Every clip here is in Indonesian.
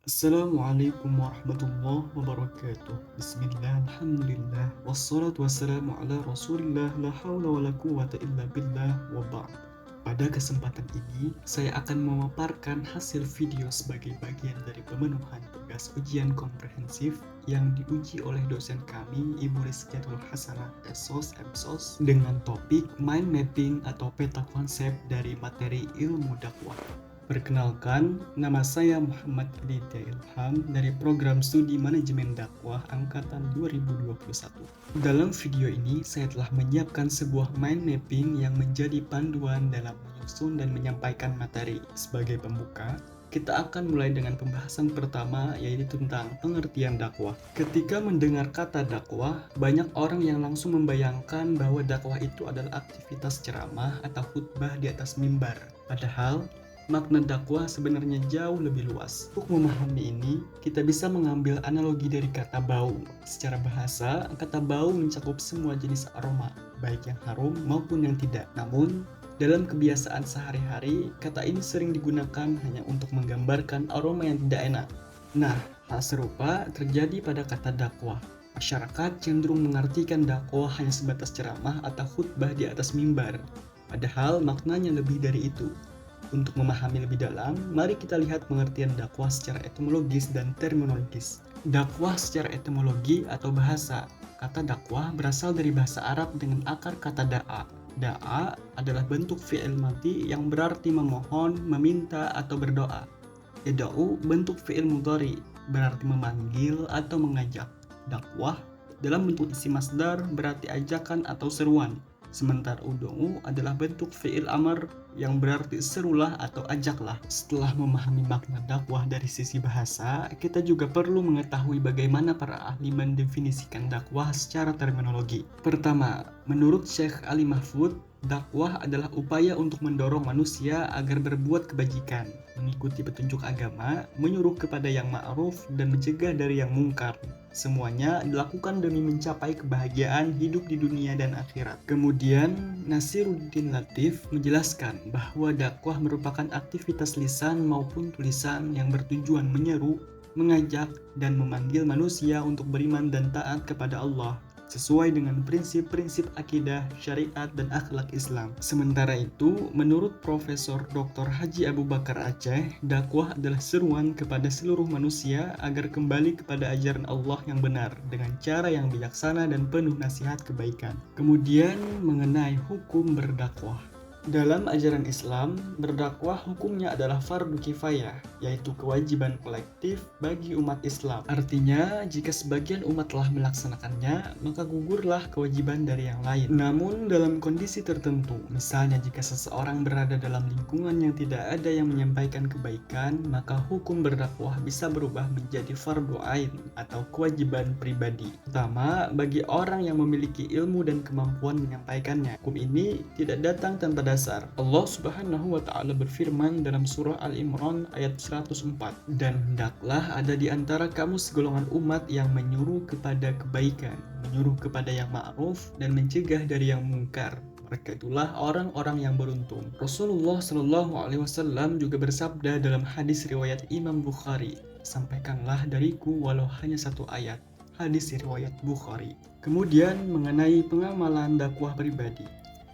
Assalamualaikum warahmatullahi wabarakatuh. Bismillah, alhamdulillah, wassalatu wassalamu ala rasulillah, la hawla wa la quwata illa billah, wa ba'd. Pada kesempatan ini, saya akan memaparkan hasil video sebagai bagian dari pemenuhan tugas ujian komprehensif yang diuji oleh dosen kami, Ibu Rizkiatul Hasanah SOS MSOS, dengan topik mind mapping atau peta konsep dari materi ilmu dakwah. Perkenalkan, nama saya Muhammad Aditya Ilham dari program studi manajemen dakwah angkatan 2021. Dalam video ini, saya telah menyiapkan sebuah mind mapping yang menjadi panduan dalam menyusun dan menyampaikan materi. Sebagai pembuka, kita akan mulai dengan pembahasan pertama, yaitu tentang pengertian dakwah. Ketika mendengar kata dakwah, banyak orang yang langsung membayangkan bahwa dakwah itu adalah aktivitas ceramah atau khutbah di atas mimbar. Padahal, makna dakwah sebenarnya jauh lebih luas. Untuk memahami ini, kita bisa mengambil analogi dari kata bau. Secara bahasa, kata bau mencakup semua jenis aroma, baik yang harum maupun yang tidak. Namun, dalam kebiasaan sehari-hari, kata ini sering digunakan hanya untuk menggambarkan aroma yang tidak enak. Nah, hal serupa terjadi pada kata dakwah. Masyarakat cenderung mengartikan dakwah hanya sebatas ceramah atau khutbah di atas mimbar. Padahal maknanya lebih dari itu. Untuk memahami lebih dalam, mari kita lihat pengertian dakwah secara etimologis dan terminologis. Dakwah secara etimologi atau bahasa. Kata dakwah berasal dari bahasa Arab dengan akar kata da'a. Da'a adalah bentuk fi'il madhi yang berarti memohon, meminta, atau berdoa. Yada'u bentuk fi'il mudhari, berarti memanggil atau mengajak. Dakwah dalam bentuk isi masdar berarti ajakan atau seruan. Sementara ud'u adalah bentuk fi'il amar yang berarti serulah atau ajaklah. Setelah memahami makna dakwah dari sisi bahasa, kita juga perlu mengetahui bagaimana para ahli mendefinisikan dakwah secara terminologi. Pertama, menurut Syekh Ali Mahfud, dakwah adalah upaya untuk mendorong manusia agar berbuat kebajikan, mengikuti petunjuk agama, menyuruh kepada yang ma'ruf, dan mencegah dari yang mungkar. Semuanya dilakukan demi mencapai kebahagiaan hidup di dunia dan akhirat. Kemudian, Nasiruddin Latif menjelaskan bahwa dakwah merupakan aktivitas lisan maupun tulisan yang bertujuan menyeru, mengajak, dan memanggil manusia untuk beriman dan taat kepada Allah sesuai dengan prinsip-prinsip akidah, syariat, dan akhlak Islam. Sementara itu, menurut Profesor Dr. Haji Abu Bakar Aceh, dakwah adalah seruan kepada seluruh manusia agar kembali kepada ajaran Allah yang benar dengan cara yang bijaksana dan penuh nasihat kebaikan. Kemudian, mengenai hukum berdakwah. Dalam ajaran Islam, berdakwah hukumnya adalah fardu kifayah, yaitu kewajiban kolektif bagi umat Islam. Artinya, jika sebagian umat telah melaksanakannya, maka gugurlah kewajiban dari yang lain. Namun, dalam kondisi tertentu, misalnya jika seseorang berada dalam lingkungan yang tidak ada yang menyampaikan kebaikan, maka hukum berdakwah bisa berubah menjadi fardu ain atau kewajiban pribadi. Pertama, bagi orang yang memiliki ilmu dan kemampuan menyampaikannya. Hukum ini tidak datang tanpa dasar. Allah Subhanahu wa taala berfirman dalam surah Al-Imran ayat 104, "Dan hendaklah ada di antara kamu segolongan umat yang menyuruh kepada kebaikan, menyuruh kepada yang ma'ruf, dan mencegah dari yang mungkar. Mereka itulah orang-orang yang beruntung." Rasulullah Shallallahu Alaihi Wasallam juga bersabda dalam hadis riwayat Imam Bukhari, "Sampaikanlah dariku walau hanya satu ayat." Hadis riwayat Bukhari. Kemudian mengenai pengamalan dakwah pribadi.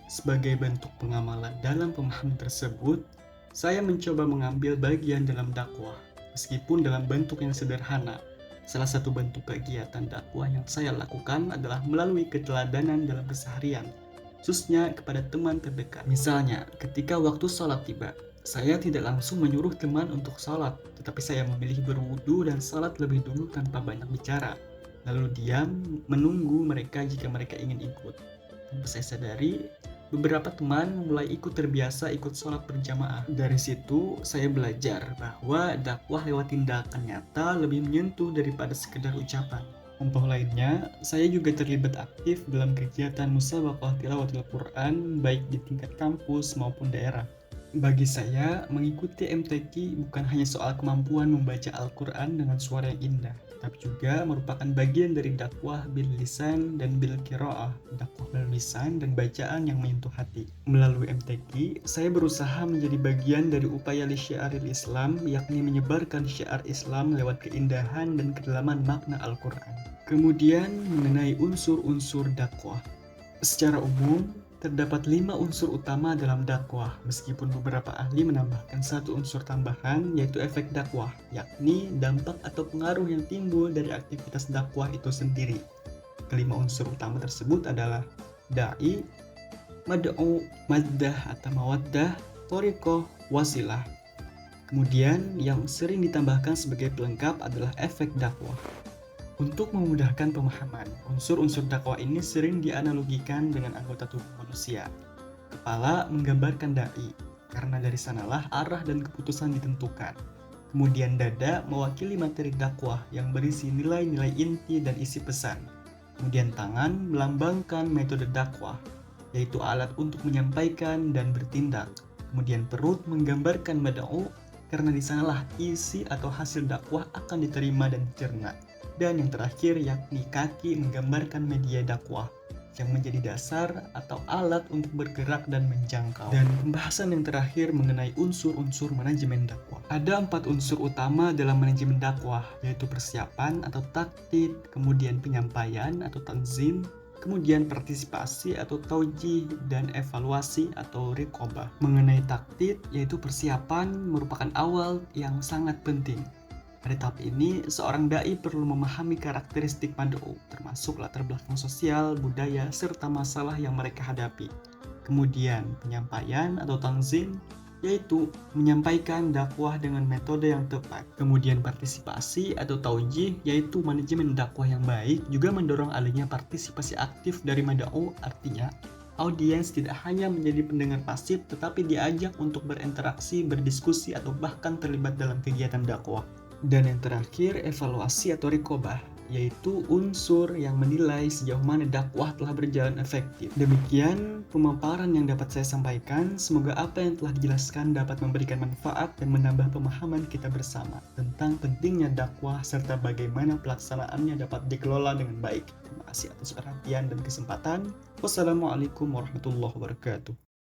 Sebagai bentuk pengamalan dalam pemahaman tersebut, saya mencoba mengambil bagian dalam dakwah, meskipun dalam bentuk yang sederhana. Salah satu bentuk kegiatan dakwah yang saya lakukan adalah melalui keteladanan dalam keseharian, khususnya kepada teman terdekat. Misalnya, ketika waktu sholat tiba, saya tidak langsung menyuruh teman untuk sholat, tetapi saya memilih berwudu dan sholat lebih dulu tanpa banyak bicara. Lalu diam menunggu mereka jika mereka ingin ikut. Tanpa saya sadari, beberapa teman mulai ikut terbiasa ikut sholat berjamaah. Dari situ, saya belajar bahwa dakwah lewat tindakan nyata lebih menyentuh daripada sekedar ucapan. Contoh lainnya, saya juga terlibat aktif dalam kegiatan musabaqah tilawatil Quran baik di tingkat kampus maupun daerah. Bagi saya, mengikuti MTQ bukan hanya soal kemampuan membaca Al-Quran dengan suara yang indah, tapi juga merupakan bagian dari dakwah bil lisan dan bil qiraah, dakwah bil lisan dan bacaan yang menyentuh hati. Melalui MTQ, saya berusaha menjadi bagian dari upaya syiaril Islam, yakni menyebarkan syiar Islam lewat keindahan dan kedalaman makna Al-Quran. Kemudian mengenai unsur-unsur dakwah. Secara umum, terdapat 5 unsur utama dalam dakwah, meskipun beberapa ahli menambahkan satu unsur tambahan, yaitu efek dakwah, yakni dampak atau pengaruh yang timbul dari aktivitas dakwah itu sendiri. Kelima unsur utama tersebut adalah da'i, mad'u, maddah atau mawaddah, thoriqoh, wasilah. Kemudian, yang sering ditambahkan sebagai pelengkap adalah efek dakwah. Untuk memudahkan pemahaman, unsur-unsur dakwah ini sering dianalogikan dengan anggota tubuh manusia. Kepala menggambarkan dai, karena dari sanalah arah dan keputusan ditentukan. Kemudian dada mewakili materi dakwah yang berisi nilai-nilai inti dan isi pesan. Kemudian tangan melambangkan metode dakwah, yaitu alat untuk menyampaikan dan bertindak. Kemudian perut menggambarkan mad'u, karena di sanalah isi atau hasil dakwah akan diterima dan dicerna. Dan yang terakhir yakni kaki menggambarkan media dakwah yang menjadi dasar atau alat untuk bergerak dan menjangkau. Dan pembahasan yang terakhir mengenai unsur-unsur manajemen dakwah. Ada 4 unsur utama dalam manajemen dakwah, yaitu persiapan atau taktik, kemudian penyampaian atau tanzim, kemudian partisipasi atau taujih, dan evaluasi atau riqobah. Mengenai taktik, yaitu persiapan merupakan awal yang sangat penting. Pada tahap ini, seorang dai perlu memahami karakteristik mad'u, termasuk latar belakang sosial, budaya, serta masalah yang mereka hadapi. Kemudian, penyampaian atau tanzim, yaitu menyampaikan dakwah dengan metode yang tepat. Kemudian partisipasi atau taujih, yaitu manajemen dakwah yang baik, juga mendorong adanya partisipasi aktif dari mad'u, artinya audiens tidak hanya menjadi pendengar pasif, tetapi diajak untuk berinteraksi, berdiskusi, atau bahkan terlibat dalam kegiatan dakwah. Dan yang terakhir, evaluasi atau riqobah, yaitu unsur yang menilai sejauh mana dakwah telah berjalan efektif. Demikian pemaparan yang dapat saya sampaikan. Semoga apa yang telah dijelaskan dapat memberikan manfaat dan menambah pemahaman kita bersama tentang pentingnya dakwah serta bagaimana pelaksanaannya dapat dikelola dengan baik. Terima kasih atas perhatian dan kesempatan. Wassalamualaikum warahmatullahi wabarakatuh.